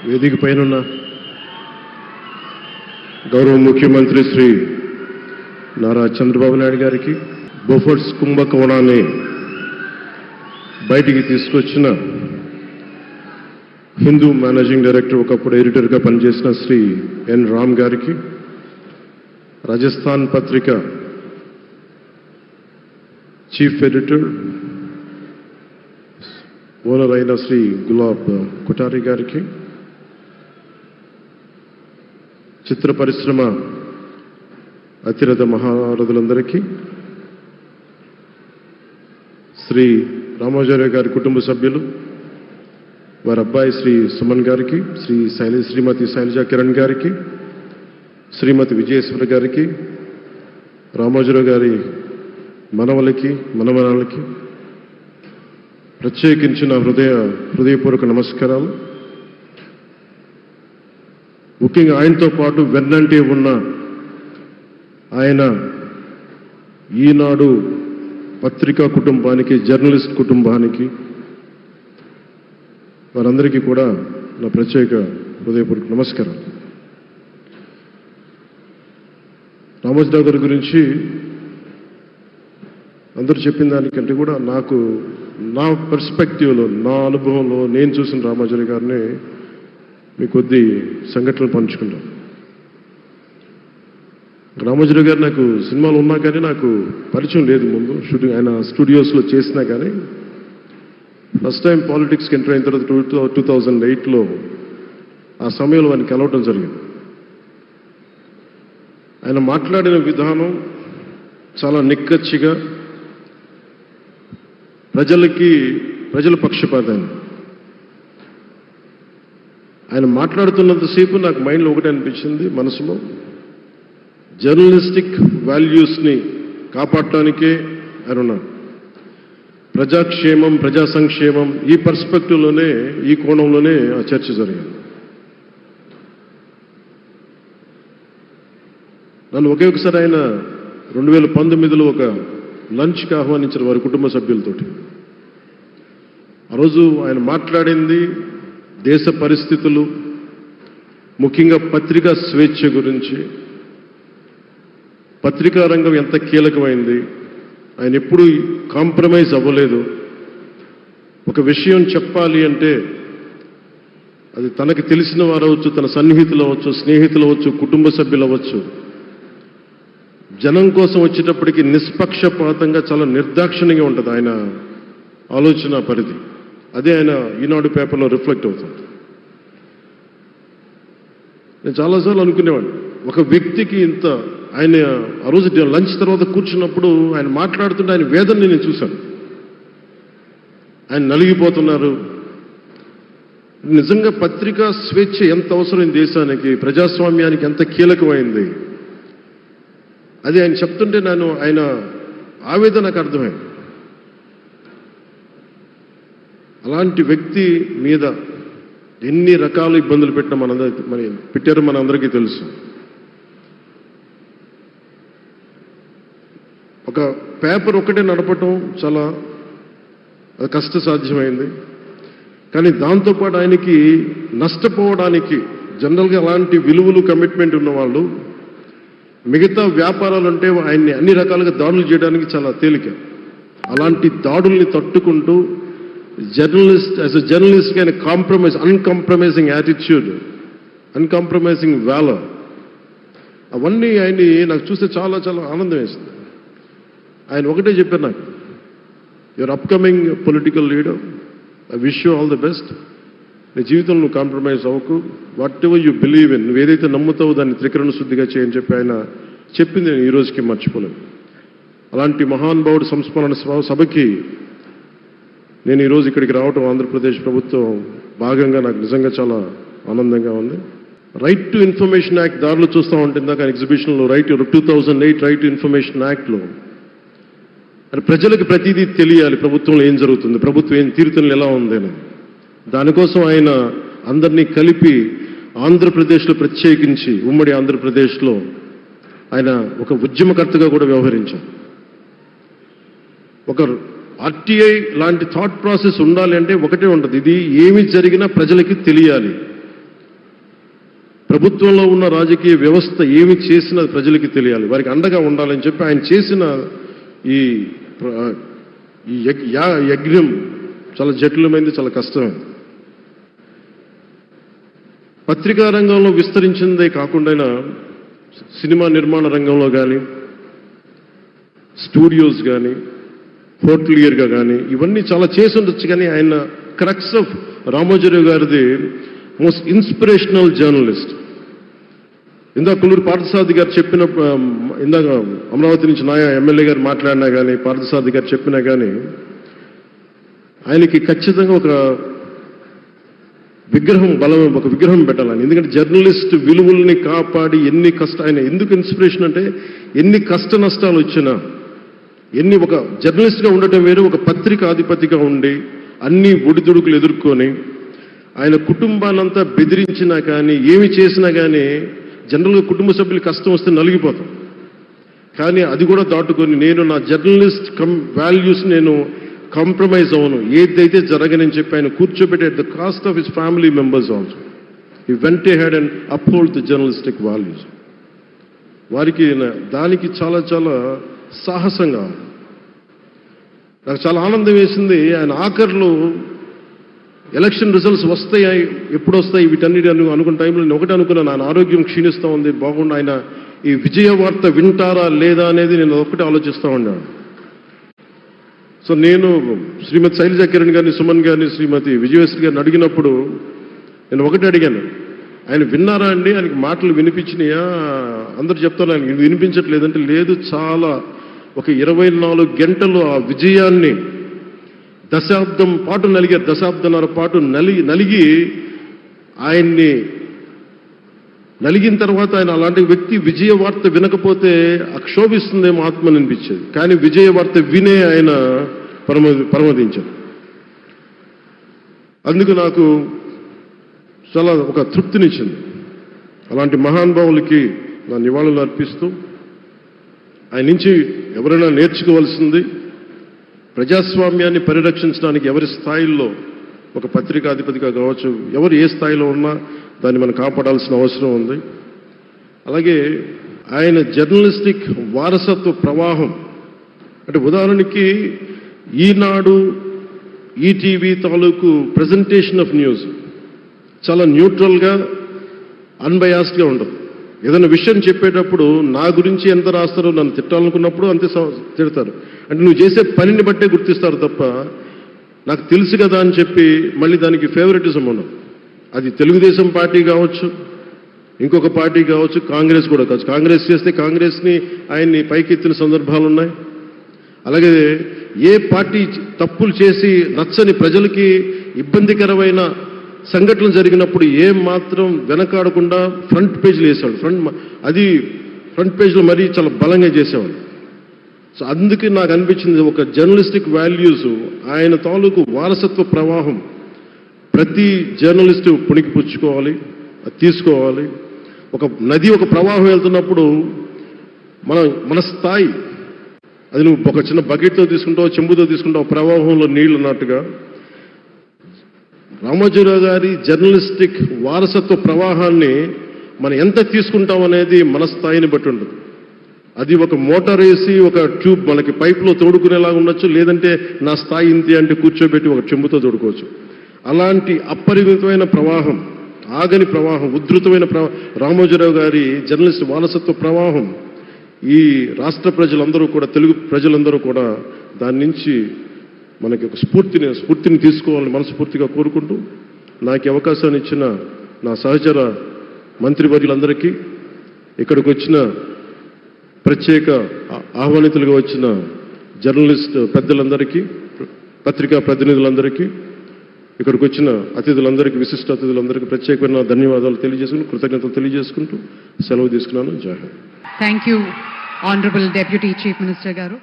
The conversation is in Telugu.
వేదిక పైన గౌరవ ముఖ్యమంత్రి శ్రీ నారా చంద్రబాబు నాయుడు గారికి బొఫర్స్ కుంభకోణాన్ని బయటికి తీసుకొచ్చిన హిందూ మేనేజింగ్ డైరెక్టర్ ఒకప్పుడు ఎడిటర్గా పనిచేసిన శ్రీ ఎన్ రామ్ గారికి, రాజస్థాన్ పత్రిక చీఫ్ ఎడిటర్ ఓనర్ అయిన శ్రీ గులాబ్ కుటారి గారికి, చిత్ర పరిశ్రమ అతిరథ మహారథులందరికీ, శ్రీ రామాచార్య గారి కుటుంబ సభ్యులు, వారి అబ్బాయి శ్రీ సుమన్ గారికి, శ్రీమతి శైలజా కిరణ్ గారికి, శ్రీమతి విజయేశ్వరి గారికి, రామాచార్య గారి మనవలకి మనమనాలకి ప్రత్యేకించిన హృదయపూర్వక నమస్కారాలు. ముఖ్యంగా ఆయనతో పాటు వెన్నంటే ఉన్న ఆయన ఈనాడు పత్రికా కుటుంబానికి, జర్నలిస్ట్ కుటుంబానికి, వారందరికీ కూడా నా ప్రత్యేక హృదయపూర్వక నమస్కారం. రామోజీరావు గారి గురించి అందరూ చెప్పిన దానికంటే కూడా నాకు నా పర్స్పెక్టివ్లో, నా అనుభవంలో నేను చూసిన రామోజీరావు గారిని మీ కొద్ది సంఘటనలు పంచుకుంటాను. రామోజీరావు గారు నాకు సినిమాలు ఉన్నా కానీ నాకు పరిచయం లేదు. ముందు షూటింగ్ ఆయన స్టూడియోస్లో చేసినా కానీ ఫస్ట్ టైం పాలిటిక్స్కి ఎంటర్ అయిన తర్వాత 2008లో ఆ సమయంలో ఆయన కలవటం జరిగింది. ఆయన మాట్లాడిన విధానం చాలా నిక్కచ్చిగా, ప్రజల పక్షపాతాన్ని. ఆయన మాట్లాడుతున్నంతసేపు నాకు మైండ్లో ఒకటే అనిపించింది, మనసులో జర్నలిస్టిక్ వాల్యూస్ని కాపాడటానికే ఆయన ఉన్నాడు. ప్రజాక్షేమం, ప్రజా సంక్షేమం, ఈ పర్స్పెక్టివ్లోనే, ఈ కోణంలోనే ఆ చర్చ జరిగింది. నన్ను ఒకే ఒకసారి ఆయన 2019లో ఒక లంచ్కి ఆహ్వానించారు వారి కుటుంబ సభ్యులతోటి. ఆ రోజు ఆయన మాట్లాడింది దేశ పరిస్థితులు, ముఖ్యంగా పత్రికా స్వేచ్ఛ గురించి, పత్రికా రంగం ఎంత కీలకమైంది, ఆయన ఎప్పుడూ కాంప్రమైజ్ అవ్వలేదు. ఒక విషయం చెప్పాలి అంటే అది తనకి తెలిసిన వారు అవ్వచ్చు, తన సన్నిహితులు అవ్వచ్చు, స్నేహితులు అవ్వచ్చు, కుటుంబ సభ్యులు అవ్వచ్చు, జనం కోసం వచ్చేటప్పటికి నిష్పక్షపాతంగా చాలా నిర్దాక్షిణ్యంగా ఉంటుంది ఆయన ఆలోచన పరిధి. అదే ఆయన ఈనాడు పేపర్లో రిఫ్లెక్ట్ అవుతుంది. నేను చాలాసార్లు అనుకునేవాడిని, ఒక వ్యక్తికి ఇంత, ఆయన ఆ రోజు లంచ్ తర్వాత కూర్చున్నప్పుడు ఆయన మాట్లాడుతుంటే ఆయన వేదనని నేను చూశాను. ఆయన నలిగిపోతున్నారు. నిజంగా పత్రికా స్వేచ్ఛ ఎంత అవసరం దేశానికి, ప్రజాస్వామ్యానికి ఎంత కీలకమైంది, అది ఆయన చెప్తుంటే ఆయన ఆవేదన నాకు అర్థమైంది. అలాంటి వ్యక్తి మీద ఎన్ని రకాల ఇబ్బందులు పెట్టారో మనందరికీ తెలుసు. ఒక పేపర్ ఒకటే నడపటం చాలా కష్టసాధ్యమైంది. కానీ దాంతోపాటు ఆయనకి నష్టపోవడానికి, జనరల్గా అలాంటి విలువలు, కమిట్మెంట్ ఉన్నవాళ్ళు మిగతా వ్యాపారాలు అంటే ఆయన్ని అన్ని రకాలుగా దాడులు చేయడానికి చాలా తేలిక. అలాంటి దాడుల్ని తట్టుకుంటూ యాజ్ అ జర్నలిస్ట్ ఆయన అన్కాంప్రమైజింగ్ యాటిట్యూడ్, అన్కాంప్రమైజింగ్ వాలర్, అవన్నీ ఆయన్ని నాకు చూస్తే చాలా చాలా ఆనందం వేసింది. ఆయన ఒకటే చెప్పారు నాకు, your upcoming political leader, I wish you all the best. నీ జీవితంలో నువ్వు కాంప్రమైజ్ అవ్వకు, what ever you believe in, నువ్వు ఏదైతే నమ్ముతావో దాన్ని త్రికరణ శుద్ధిగా చేయని చెప్పి ఆయన చెప్పింది నేను ఈ రోజుకి మర్చిపోలేను. అలాంటి మహానుభావుడు సంస్మరణ సభకి నేను ఈరోజు ఇక్కడికి రావటం ఆంధ్రప్రదేశ్ ప్రభుత్వం భాగంగా నాకు నిజంగా చాలా ఆనందంగా ఉంది. రైట్ టు ఇన్ఫర్మేషన్ యాక్ట్ దారిలో చూస్తూ ఉంటుంది దాకా ఎగ్జిబిషన్లో 2008 రైట్ టు ఇన్ఫర్మేషన్ యాక్ట్లో ప్రజలకు ప్రతిదీ తెలియాలి, ప్రభుత్వంలో ఏం జరుగుతుంది, ప్రభుత్వం ఏం తీరుతెన్నులు ఎలా ఉంది అని. దానికోసం ఆయన అందరినీ కలిపి ఆంధ్రప్రదేశ్లో, ప్రత్యేకించి ఉమ్మడి ఆంధ్రప్రదేశ్లో ఆయన ఒక ఉద్యమకర్తగా కూడా వ్యవహరించారు. ఒక ఆర్టీఐ లాంటి థాట్ ప్రాసెస్ ఉండాలి అంటే ఒకటే ఉంటుంది, ఇది ఏమి జరిగినా ప్రజలకి తెలియాలి, ప్రభుత్వంలో ఉన్న రాజకీయ వ్యవస్థ ఏమి చేసినా ప్రజలకి తెలియాలి, వారికి అండగా ఉండాలని చెప్పి ఆయన చేసిన ఈ యజ్ఞం చాలా జటిలమైంది, చాలా కష్టమైంది. పత్రికా రంగంలో విస్తరించిందే కాకుండా సినిమా నిర్మాణ రంగంలో కానీ, స్టూడియోస్ కానీ, హోటలియర్గా కానీ ఇవన్నీ చాలా చేసి ఉండొచ్చు. కానీ ఆయన క్రక్స్ ఆఫ్ రామోజీరావు గారిది మోస్ట్ ఇన్స్పిరేషనల్ జర్నలిస్ట్. ఇందాక కొల్లూరు పార్థసారథి గారు చెప్పిన, ఇందాక అమరావతి నుంచి నాయ ఎమ్మెల్యే గారు మాట్లాడినా కానీ, పార్థసారథి గారు చెప్పినా కానీ ఆయనకి ఖచ్చితంగా ఒక విగ్రహం పెట్టాలని. ఎందుకంటే జర్నలిస్ట్ విలువల్ని కాపాడి ఆయన ఎందుకు ఇన్స్పిరేషన్ అంటే ఎన్ని కష్ట నష్టాలు వచ్చినా, ఒక జర్నలిస్ట్గా ఉండటం వేరు, ఒక పత్రిక అధిపతిగా ఉండి అన్ని ఒడిదుడుకులు ఎదుర్కొని ఆయన కుటుంబానంతా బెదిరించినా కానీ, ఏమి చేసినా కానీ జనరల్గా కుటుంబ సభ్యులు కష్టం వస్తే నలిగిపోతాం. కానీ అది కూడా దాటుకొని నేను నా జర్నలిస్ట్ వాల్యూస్ నేను కాంప్రమైజ్ అవ్వను, ఏదైతే జరగనని చెప్పి ఆయన కూర్చోబెట్టి at the cost of his family members also he vent ahead and uphold the journalistic values. వారికి దానికి చాలా చాలా సాహసంగా నాకు చాలా ఆనందం వేసింది. ఆయన ఆఖర్లో ఎలక్షన్ రిజల్ట్స్ వస్తాయి, ఎప్పుడు వస్తాయి వీటన్నిటి అనుకున్న టైంలో నేను ఒకటి అనుకున్నాను, ఆయన ఆరోగ్యం క్షీణిస్తూ ఉంది, బాగుండు, ఆయన ఈ విజయ వార్త వింటారా లేదా అనేది నేను ఒకటి ఆలోచిస్తూ ఉన్నాను. సో నేను శ్రీమతి శైలజా కిరణ్ గారిని, సుమన్ గారిని, శ్రీమతి విజయశ్రీ గారిని అడిగినప్పుడు నేను ఒకటి అడిగాను, ఆయన విన్నారా అండి, ఆయనకి మాటలు వినిపించినాయా? అందరూ చెప్తాను ఆయన వినిపించట్లేదంటే, లేదు, చాలా ఒక 24 గంటలు ఆ విజయాన్ని దశాబ్దం పాటు నలిగారు, దశాబ్దన్నర పాటు నలిగి ఆయన్ని నలిగిన తర్వాత ఆయన అలాంటి వ్యక్తి విజయ వార్త వినకపోతే అక్షోభిస్తుందేమో ఆత్మని అనిపించేది. కానీ విజయ వార్త వినే ఆయన పరమదించారు. అందుకు నాకు చాలా ఒక తృప్తినిచ్చింది. అలాంటి మహానుభావులకి నా నివాళులు అర్పిస్తూ ఆయన నుంచి ఎవరైనా నేర్చుకోవాల్సింది, ప్రజాస్వామ్యాన్ని పరిరక్షించడానికి ఎవరి స్థాయిల్లో, ఒక పత్రికాధిపతిగా కావచ్చు, ఎవరు ఏ స్థాయిలో ఉన్నా దాన్ని మనం కాపాడాల్సిన అవసరం ఉంది. అలాగే ఆయన జర్నలిస్టిక్ వారసత్వ ప్రవాహం అంటే ఉదాహరణకి ఈనాడు, ఈటీవీ తాలూకు ప్రజెంటేషన్ ఆఫ్ న్యూస్ చాలా న్యూట్రల్గా, అన్బయాస్డ్గా ఉండదు. ఏదైనా విషయం చెప్పేటప్పుడు నా గురించి ఎంత రాస్తారో, నన్ను తిట్టాలనుకున్నప్పుడు అంతే తిడతారు. అంటే నువ్వు చేసే పనిని బట్టే గుర్తిస్తారు తప్ప నాకు తెలుసు కదా అని చెప్పి మళ్ళీ దానికి ఫేవరెటిజం ఉండదు. అది తెలుగుదేశం పార్టీ కావచ్చు, ఇంకొక పార్టీ కావచ్చు, కాంగ్రెస్ కూడా కావచ్చు. కాంగ్రెస్ చేస్తే కాంగ్రెస్ని ఆయన్ని పైకెత్తిన సందర్భాలు ఉన్నాయి. అలాగే ఏ పార్టీ తప్పులు చేసి నచ్చని, ప్రజలకి ఇబ్బందికరమైన సంఘటనలు జరిగినప్పుడు ఏం మాత్రం వెనకాడకుండా ఫ్రంట్ పేజీలు వేసేవాడు. ఫ్రంట్ పేజ్లో మరీ చాలా బలంగా చేసేవాడు. సో అందుకే నాకు అనిపించింది, ఒక జర్నలిస్టిక్ వాల్యూస్, ఆయన తాలూకు వారసత్వ ప్రవాహం ప్రతి జర్నలిస్టు పుణికిపుచ్చుకోవాలి, అది తీసుకోవాలి. ఒక నది ఒక ప్రవాహం వెళ్తున్నప్పుడు మన స్థాయి, అది నువ్వు ఒక చిన్న బకెట్తో తీసుకుంటావు, చెంబుతో తీసుకుంటావు, ప్రవాహంలో నీళ్ళు అన్నట్టుగా రామోజీరావు గారి జర్నలిస్టిక్ వారసత్వ ప్రవాహాన్ని మనం ఎంత తీసుకుంటాం అనేది మన స్థాయిని బట్టి ఉంటుంది. అది ఒక మోటార్ వేసి ఒక ట్యూబ్ మనకి పైప్లో తోడుకునేలాగా ఉండొచ్చు, లేదంటే నా స్థాయి ఇంతే అంటే కూర్చోబెట్టి ఒక చెంబుతో తోడుకోవచ్చు. అలాంటి అపరిమితమైన ప్రవాహం, ఆగని ప్రవాహం, ఉధృతమైన రామోజీరావు గారి జర్నలిస్ట్ వారసత్వ ప్రవాహం ఈ రాష్ట్ర ప్రజలందరూ కూడా, తెలుగు ప్రజలందరూ కూడా దాని నుంచి మనకి ఒక స్ఫూర్తిని తీసుకోవాలని మనస్ఫూర్తిగా కోరుకుంటూ, నాకు అవకాశాన్ని ఇచ్చిన నా సహచర మంత్రివర్యులందరికీ, ఇక్కడికి వచ్చిన ప్రత్యేక ఆహ్వానితులుగా వచ్చిన జర్నలిస్ట్ పెద్దలందరికీ, పత్రికా ప్రతినిధులందరికీ, ఇక్కడికి వచ్చిన అతిథులందరికీ, విశిష్ట అతిథులందరికీ ప్రత్యేకమైన ధన్యవాదాలు తెలియజేసుకుంటూ, కృతజ్ఞతలు తెలియజేసుకుంటూ సెలవు తీసుకున్నాను. జై Hind. Thank you honourable deputy chief minister గారు.